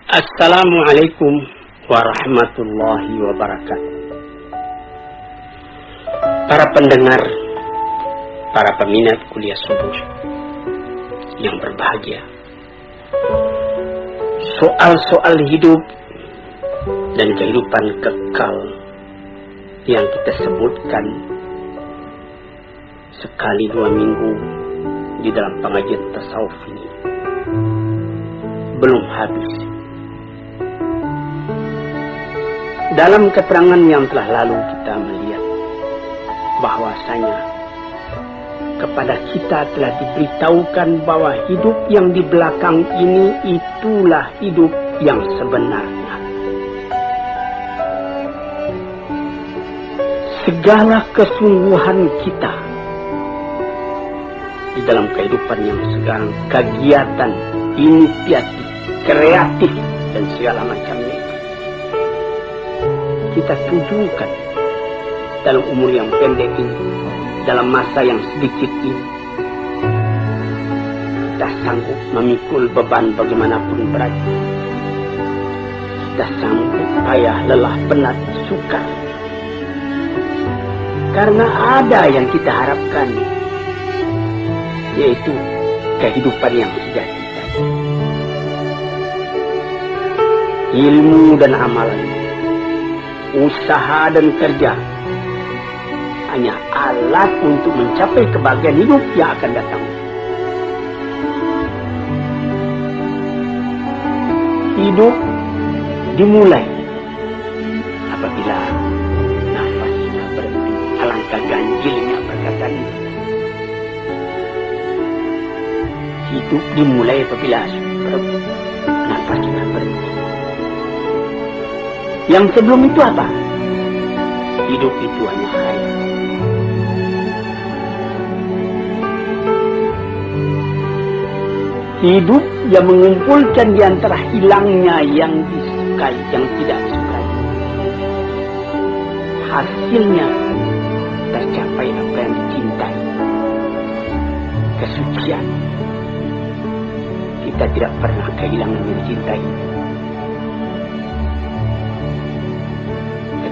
Assalamualaikum warahmatullahi wabarakatuh. Para pendengar, para peminat kuliah subuh yang berbahagia, soal-soal hidup dan kehidupan kekal yang kita sebutkan sekali 2 minggu di dalam pengajian tasawuf ini belum habis. Dalam keterangan yang telah lalu kita melihat bahwasanya kepada kita telah diberitahukan bahwa hidup yang di belakang ini itulah hidup yang sebenarnya. Segala kesungguhan kita di dalam kehidupan yang sekarang, kegiatan, inisiatif, kreatif dan segala macamnya, kita tujukan dalam umur yang pendek ini, dalam masa yang sedikit ini. Kita sanggup memikul beban bagaimanapun beratnya. Kita sanggup payah, lelah, penat, sukar. Karena ada yang kita harapkan, yaitu kehidupan yang sejati. Ilmu dan amalan, usaha dan kerja hanya alat untuk mencapai kebahagiaan hidup yang akan datang. Hidup dimulai apabila nafasnya berhenti. Alangkah ganjilnya perkataan itu. Hidup dimulai apabila nafasnya berhenti. Yang sebelum itu apa? Hidup itu hanya khayal. Hidup yang mengumpulkan di antara hilangnya yang disukai, yang tidak disukai. Hasilnya tercapai apa yang dicintai. Kesucian. Kita tidak pernah kehilangan yang dicintai.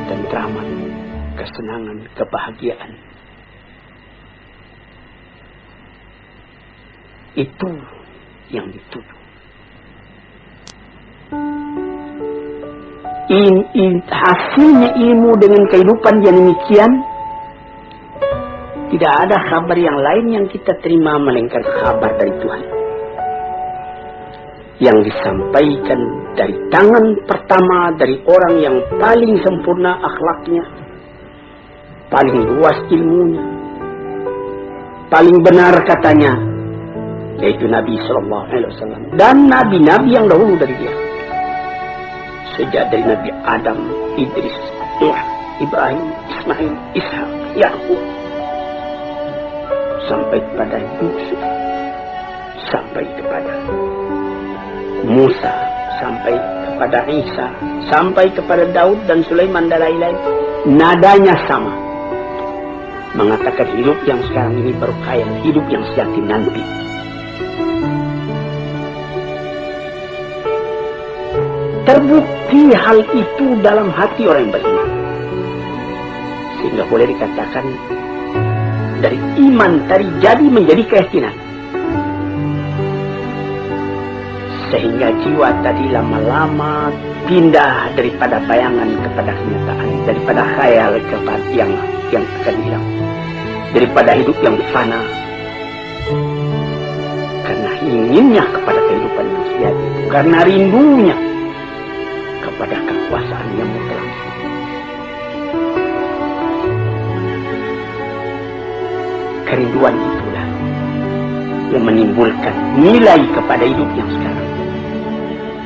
Ketentraman, kesenangan, kebahagiaan. Itu yang dituju. Hasilnya ilmu dengan kehidupan yang demikian, tidak ada kabar yang lain yang kita terima melainkan kabar dari Tuhan, yang disampaikan dari tangan pertama dari orang yang paling sempurna akhlaknya, paling luas ilmunya, paling benar katanya, yaitu Nabi SAW dan nabi-nabi yang dahulu dari dia. Sejak dari Nabi Adam, Idris, Nuh, Ibrahim, Ismail, Ishak, Yakub, sampai kepada Yusuf, sampai kepada Musa, sampai kepada Isa, sampai kepada Daud dan Sulaiman dan lain-lain. Nadanya sama, mengatakan hidup yang sekarang ini baru khayal, hidup yang sejati nanti. Terbukti hal itu dalam hati orang yang beriman, sehingga boleh dikatakan dari iman tadi jadi menjadi keyakinan. Sehingga jiwa tadi lama-lama pindah daripada bayangan kepada kenyataan, daripada khayal kepada yang akan hilang, daripada hidup yang fana, karena inginnya kepada kehidupan yang sejati, karena rindunya kepada kekuasaan yang mutlak. Kerinduan itulah yang menimbulkan nilai kepada hidup yang sekarang.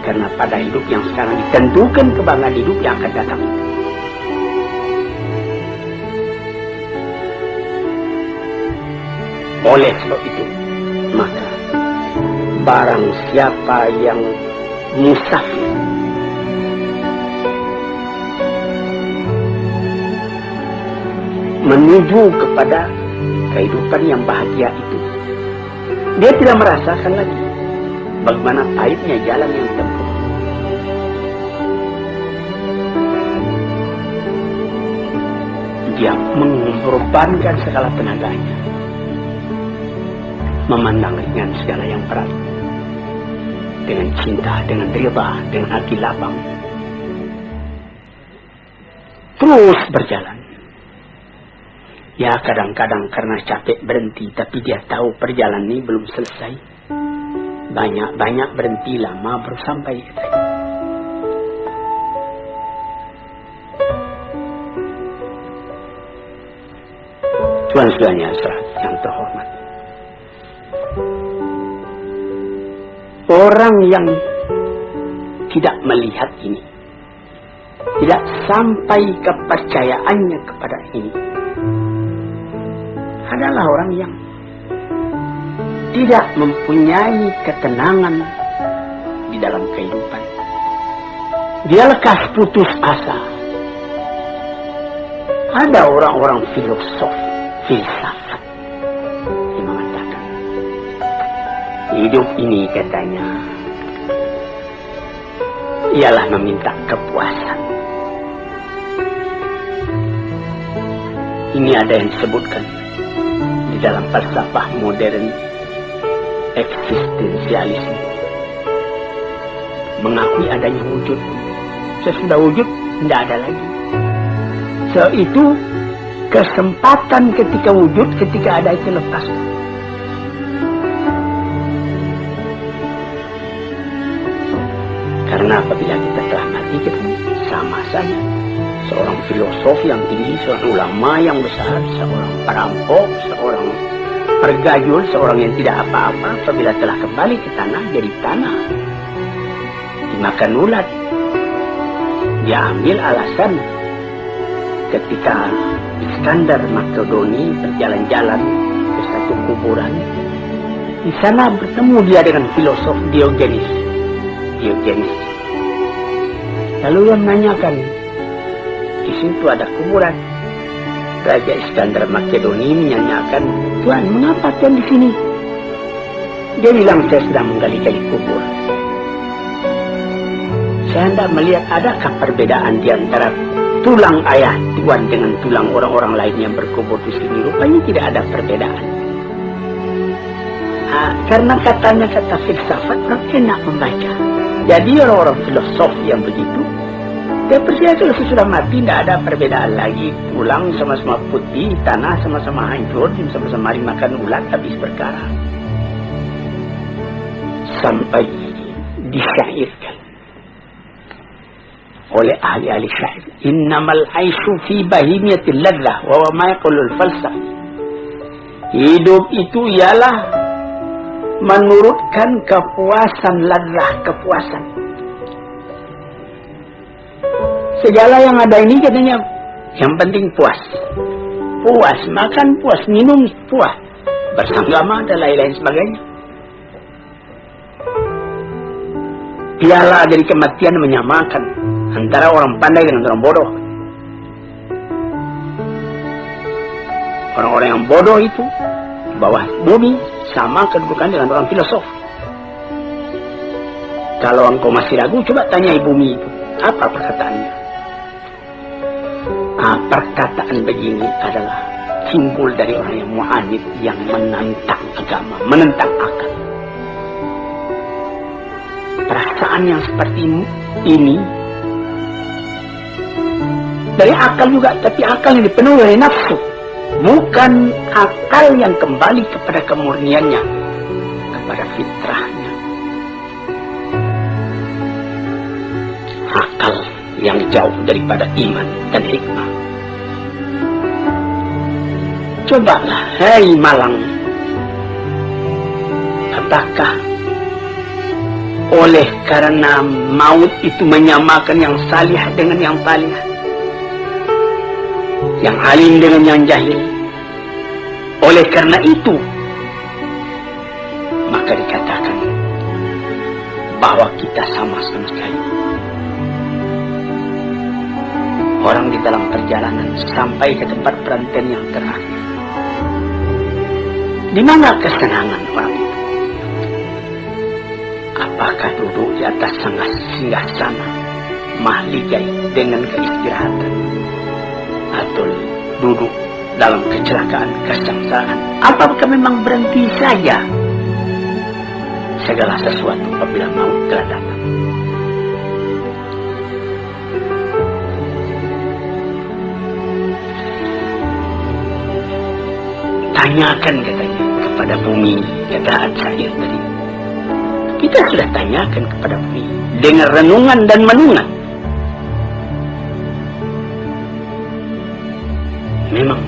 Karena pada hidup yang sekarang ditentukan kebanggaan hidup yang akan datang. Oleh sebab itu, maka barang siapa yang musafir, menuju kepada kehidupan yang bahagia itu, dia tidak merasakan lagi bagaimana pahitnya jalan yang ditempuh. dia mengorbankan segala tenaganya, memandang ringan segala yang berat, dengan cinta, dengan riba, dengan hati lapang, terus berjalan. Ya kadang-kadang karena capek berhenti, tapi dia tahu perjalanan ini belum selesai. Banyak-banyak berhenti, lama baru sampai katanya. Tuan-tuannya yang terhormat, orang yang tidak melihat ini, tidak sampai kepercayaannya kepada ini, adalah orang yang tidak mempunyai ketenangan di dalam kehidupan. Dia lekas putus asa. Ada orang-orang filosof, filsafat yang mengatakan hidup ini, katanya, ialah meminta kepuasan. Ini ada yang disebutkan di dalam falsafah modern, eksistensialisme, mengakui adanya wujud. Sesudah wujud tidak ada lagi. Itu kesempatan ketika wujud, ketika ada itu lepas. Karena apabila kita telah mati, kita sama saja. Seorang filosof yang tinggi, seorang ulama yang besar, seorang perampok, seorang pergajul, seorang yang tidak apa-apa, apabila telah kembali ke tanah, jadi tanah, dimakan ulat. Dia ambil alasan ketika Iskandar Makedoni berjalan-jalan ke satu kuburan. Di sana bertemu dia dengan filosof Diogenes. Lalu dia menanyakan, di situ ada kuburan. Raja Iskandar Makedoni menanyakan, Tuan, mengapa Tuan di sini? Dia bilang, saya sedang menggali-gali kubur. Saya hendak melihat adakah perbedaan di antara tulang ayah Tuan dengan tulang orang-orang lain yang berkubur di sini. Rupanya tidak ada perbedaan. Karena katanya kata filsafat orang enak membaca. Jadi orang-orang filosof yang begitu, dia percaya kalau sudah mati tidak ada perbedaan lagi. Tulang sama-sama putih, tanah sama-sama hancur, sama-sama dimakan ulat, habis perkara. Sampai disyairkan oleh ahli-ahli syair, innamal aisyu fi bahimiyatil ladzah wa ma yaqulul falsafah. Hidup itu ialah menurutkan kepuasan, ladzah, kepuasan. Segala yang ada ini katanya yang penting puas. Puas makan, puas minum, puas bersanggama dan lain-lain sebagainya. Piala dari kematian menyamakan antara orang pandai dengan orang bodoh. Orang-orang yang bodoh itu di bawah bumi sama kedudukan dengan orang filosof. Kalau engkau masih ragu, coba tanyai bumi itu, apa perkataannya? Perkataan begini adalah simbol dari orang yang mu'anid, yang menentang agama, menentang akal. Perasaan yang seperti ini dari akal juga, tapi akal yang dipenuhi oleh nafsu, bukan akal yang kembali kepada kemurniannya, kepada fitrahnya. Akal yang jauh daripada iman dan hikmah. Cobalah, hai Malang, apakah oleh karena maut itu menyamakan yang salih dengan yang talih, yang alim dengan yang jahil? Oleh karena itu maka dikatakan bahwa kita sama-sama sekali. Orang di dalam perjalanan sampai ke tempat perantaian yang terakhir. Di mana kesenangan orang itu? Apakah duduk di atas singgah sana mahligai dengan keistirahatan, atau duduk dalam kecelakaan kesengsaraan. Apakah memang berhenti saja segala sesuatu apabila maut telah datang? Tanyakan katanya kepada bumi, kata Al-Syair tadi. Kita sudah tanyakan kepada bumi dengan renungan dan menungan. Memang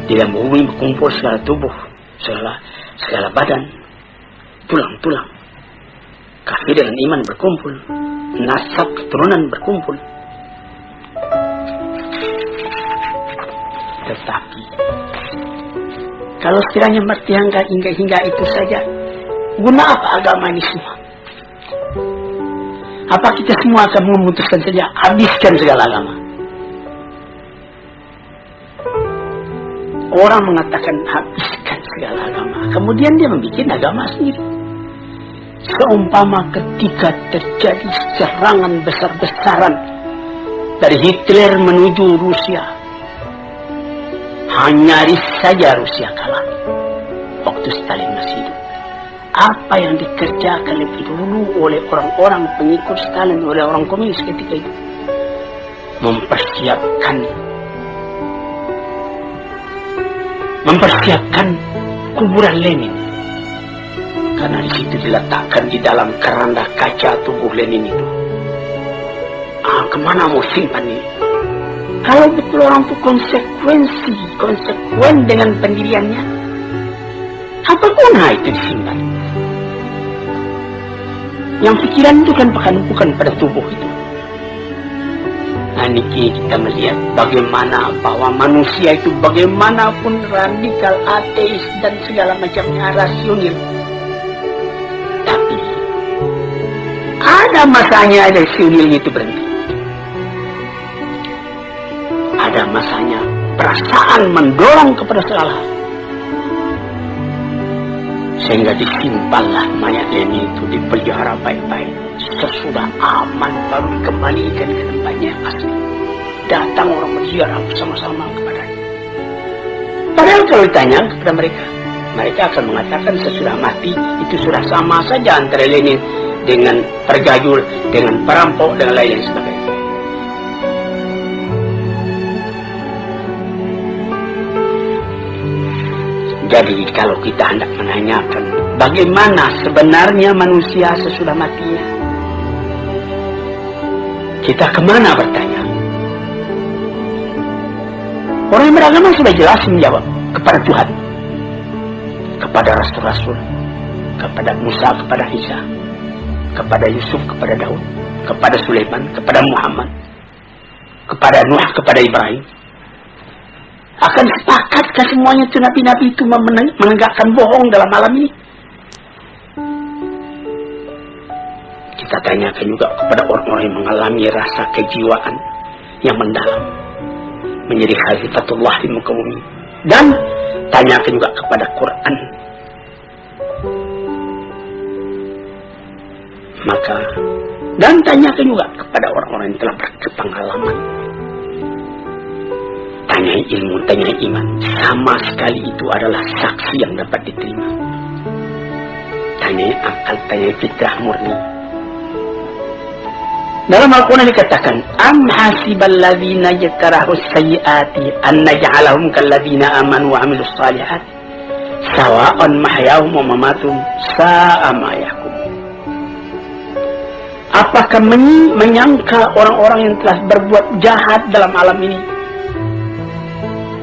di dalam bumi berkumpul segala tubuh, segala badan, tulang-tulang. Kafir dengan iman berkumpul, nasab keturunan berkumpul. Tetapi kalau sekiranya mati hingga itu saja, guna apa agama ini semua? Apa kita semua akan memutuskan saja habiskan segala agama? Orang mengatakan habiskan segala agama, kemudian dia membuat agama sendiri. Seumpama ketika terjadi serangan besar-besaran dari Hitler menuju Rusia, nyaris saja Rusia kalah waktu Stalin masih hidup. Apa yang dikerjakan lebih dulu oleh orang-orang pengikut Stalin, oleh orang komunis ketika itu, mempersiapkan kuburan Lenin, karena di situ diletakkan di dalam keranda kaca tubuh Lenin itu. Kemana mau simpan ini? Kalau betul orang itu konsekuen dengan pendiriannya, apa guna itu disimpan? Yang pikiran itu kan bukan pada tubuh itu. Nah, ini kita melihat bagaimana bahwa manusia itu bagaimanapun radikal, ateis dan segala macamnya rasional, tapi ada masanya rasionalnya itu berhenti. Ada masanya perasaan mendorong kepada segala hal, sehingga disimpanlah mayat Lenin itu, dipelihara baik-baik. Sesudah aman baru dikembalikan ke tempatnya asli. Datang orang berziarah bersama-sama kepadanya. Padahal kalau ditanya kepada mereka, mereka akan mengatakan sesudah mati itu sudah sama saja antara Lenin dengan pergajul, dengan perampok, dan lain-lain sebagainya. Jadi kalau kita hendak menanyakan bagaimana sebenarnya manusia sesudah matinya, kita kemana bertanya? Orang yang beragama sudah jelas menjawab kepada Tuhan, kepada Rasul-Rasul, kepada Musa, kepada Isa, kepada Yusuf, kepada Daud, kepada Sulaiman, kepada Muhammad, kepada Nuh, kepada Ibrahim. Akan sepakatkah semuanya itu nabi-nabi itu menegakkan bohong dalam alam ini? Kita tanyakan juga kepada orang-orang yang mengalami rasa kejiwaan yang mendalam, menjadi khalifatullah di muka bumi. Dan tanyakan juga kepada Quran. Dan tanyakan juga kepada orang-orang yang telah berpengalaman. Tanyai ilmu, tanyai iman. Sama sekali itu adalah saksi yang dapat diterima. Tanyai akal, tanyai fitrah murni. Dalam Al-Quran dikatakan, Am hasibal ladzina yakrahus sayyiati an naj'alahum kal ladzina amanu wa 'amilus shalihat sawa'an mahyahum wa mamatum sa'a ma yahkum. Apakah menyangka orang-orang yang telah berbuat jahat dalam alam ini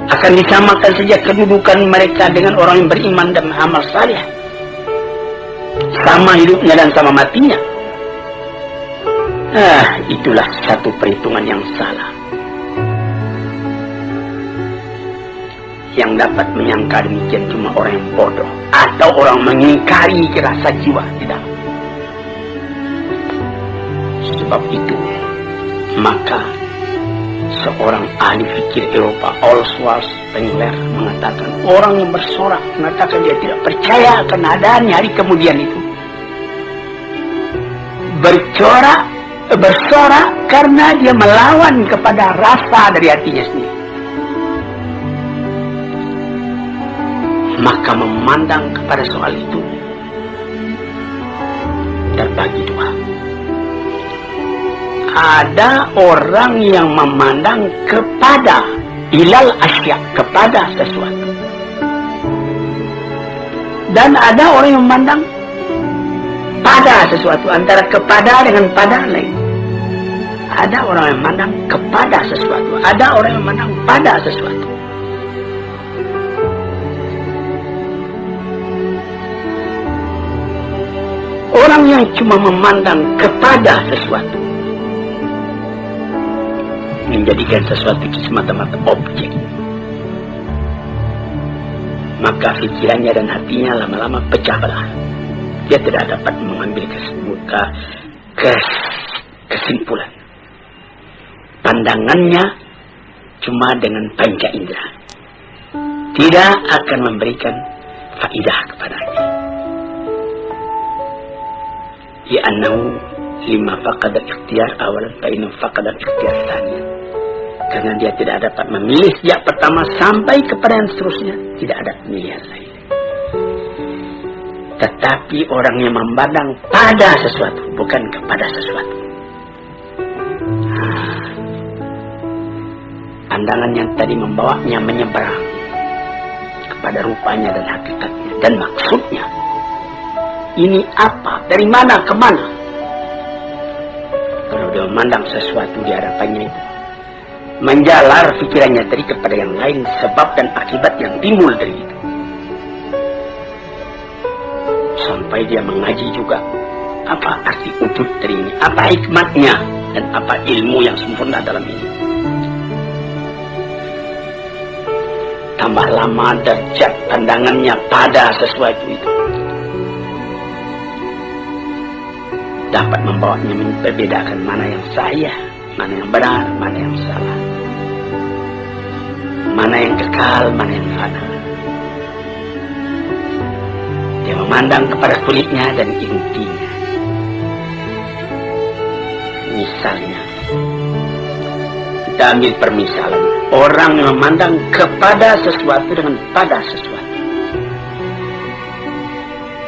akan disamakan saja kedudukan mereka dengan orang yang beriman dan beramal saleh, sama hidupnya dan sama matinya? Itulah satu perhitungan yang salah. Yang dapat menyangka demikian cuma orang yang bodoh atau orang mengingkari rasa jiwa di dalam. Sebab itu, maka seorang ahli fikir Eropa, Oswald Spengler, mengatakan orang yang bersorak, mengatakan dia tidak percaya akan adanya hari kemudian itu, bersorak karena dia melawan kepada rasa dari hatinya sendiri. maka memandang kepada soal itu terbagi dua. Ada orang yang memandang kepada ilal asya, kepada sesuatu, dan ada orang yang memandang pada sesuatu. Antara kepada dengan pada lain. Ada orang yang memandang kepada sesuatu, ada orang yang memandang pada sesuatu. Orang yang cuma memandang kepada sesuatu, menjadikan sesuatu itu semata-mata objek, maka pikirannya dan hatinya lama-lama pecah belah. Dia tidak dapat mengambil kesimpulan. Pandangannya cuma dengan panca indera, tidak akan memberikan faidah kepadanya. Li'annahu lima faqada ikhtiyar awalan fa inna faqada ikhtiyar tsaniyan. Karena dia tidak dapat memilih sejak pertama sampai kepada yang seterusnya, tidak ada pilihan lain. Tetapi orang yang memandang pada sesuatu, bukan kepada sesuatu. Pandangan yang tadi membawanya menyeberang kepada rupanya dan hakikatnya dan maksudnya. Ini apa? Dari mana ke mana? Kalau dia memandang sesuatu di hadapannya itu, menjalar pikirannya tadi kepada yang lain, sebab dan akibat yang timbul dari itu. Sampai dia mengaji juga apa arti wujud dari ini, apa hikmatnya, dan apa ilmu yang sempurna dalam ini. Tambah lama derajat pandangannya pada sesuatu itu, dapat membawanya membedakan mana yang sahih, mana yang benar, mana yang salah, mana yang kekal, mana yang fana. Dia memandang kepada kulitnya dan intinya. Misalnya, kita ambil permisalan orang yang memandang kepada sesuatu dengan pada sesuatu.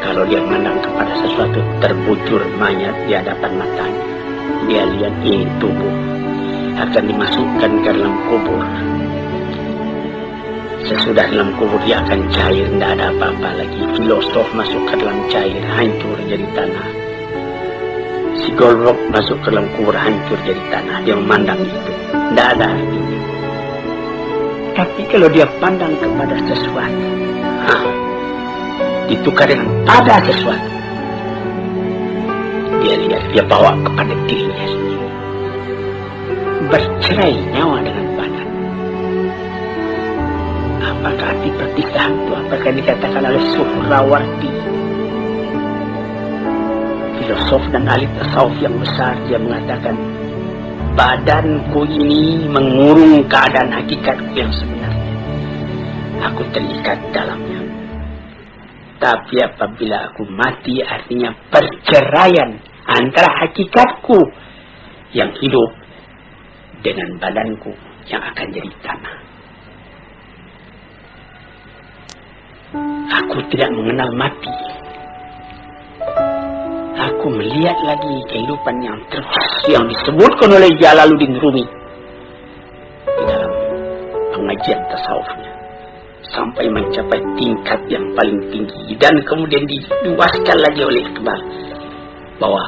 Kalau dia memandang kepada sesuatu, terbujur mayat di hadapan matanya. Dia lihat ini tubuh akan dimasukkan ke dalam kubur. Sesudah dalam kubur dia akan cair, tidak ada apa-apa lagi. Filosof masuk ke dalam cair, hancur jadi tanah. Psikolog masuk ke dalam kubur, hancur jadi tanah. Dia memandang itu, tidak ada artinya. Tapi kalau dia pandang kepada sesuatu, ditukar dengan pada sesuatu, dia lihat, dia bawa kepada dirinya sendiri. Bercerai nyawa dengan badan. Apakah arti perpisahan itu? Apakah dikatakan oleh Suhrawardi, filosof dan ahli tasawuf yang besar? Dia mengatakan, badanku ini mengurung keadaan hakikatku yang sebenarnya. Aku terikat dalamnya. Tapi apabila aku mati, artinya perceraian antara hakikatku yang hidup dengan badanku yang akan jadi tanah. Aku tidak mengenal mati. Aku melihat lagi kehidupan yang terus yang disebutkan oleh Jalaluddin Rumi di dalam pengajian tasawufnya, sampai mencapai tingkat yang paling tinggi, dan kemudian diluaskan lagi oleh Iqbal bahwa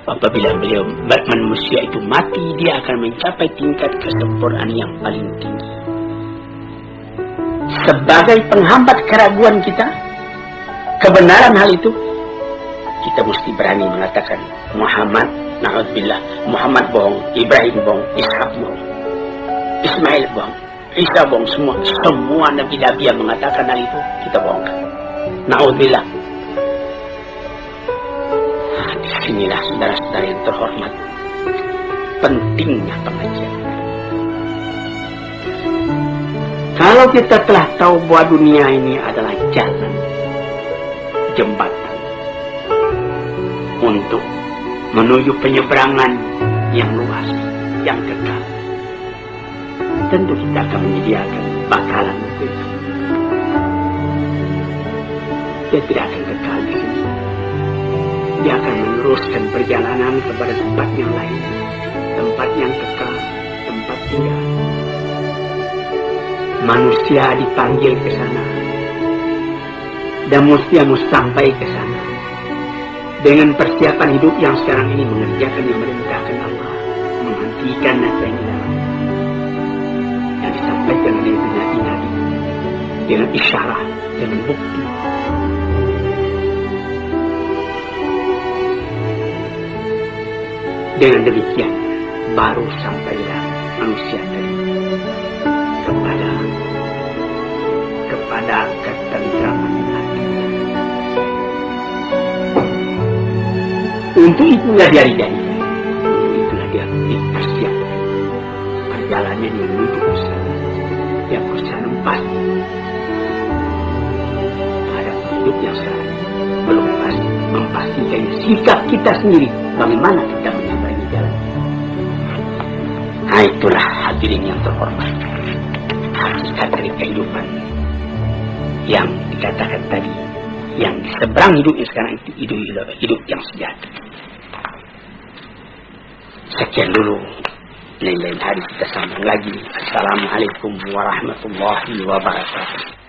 apabila beliau manusia itu mati, dia akan mencapai tingkat kesempurnaan yang paling tinggi. Sebagai penghambat keraguan kita, kebenaran hal itu, kita mesti berani mengatakan Muhammad, na'udzubillah, Muhammad bohong, Ibrahim bohong, Ishak bohong, Ismail bohong, Isa bohong, semua nabi-nabi yang mengatakan hal itu kita bohongkan. Na'udzubillah. Disinilah saudara-saudara yang terhormat, pentingnya pengajian. Kalau kita telah tahu bahwa dunia ini adalah jalan, jembatan untuk menuju penyeberangan yang luas, yang kekal, tentu kita akan menyediakan bakalan itu. dia tidak akan kekal di sini. Dia akan meneruskan perjalanan kepada tempat yang lain, tempat yang kekal, tempat tinggal. Manusia dipanggil ke sana, dan manusia mau sampai ke sana dengan persiapan hidup yang sekarang ini, mengerjakan yang merintahkan Allah, menghentikan apa yang dilarang, yang disampaikan oleh nabi-nabi dengan isyarat, dengan bukti. Dengan demikian baru sampailah manusia tadi kepada ketentraman hati. Untuk itulah dia dijadikan, untuk itulah dia dipersiapkan perjalanan yang menuju ke sana. Dia berusaha pada hidup yang sekarang belum pasti, memastikan sikap kita sendiri bagaimana kita menyambangi jalan. Nah, itulah hadirin yang terhormat, hakikat dari kehidupan yang dikatakan tadi, yang di seberang hidup yang sekarang itu hidup yang sejahtera. Sekian dulu, lain-lain hari kita sambung lagi. Assalamualaikum warahmatullahi wabarakatuh.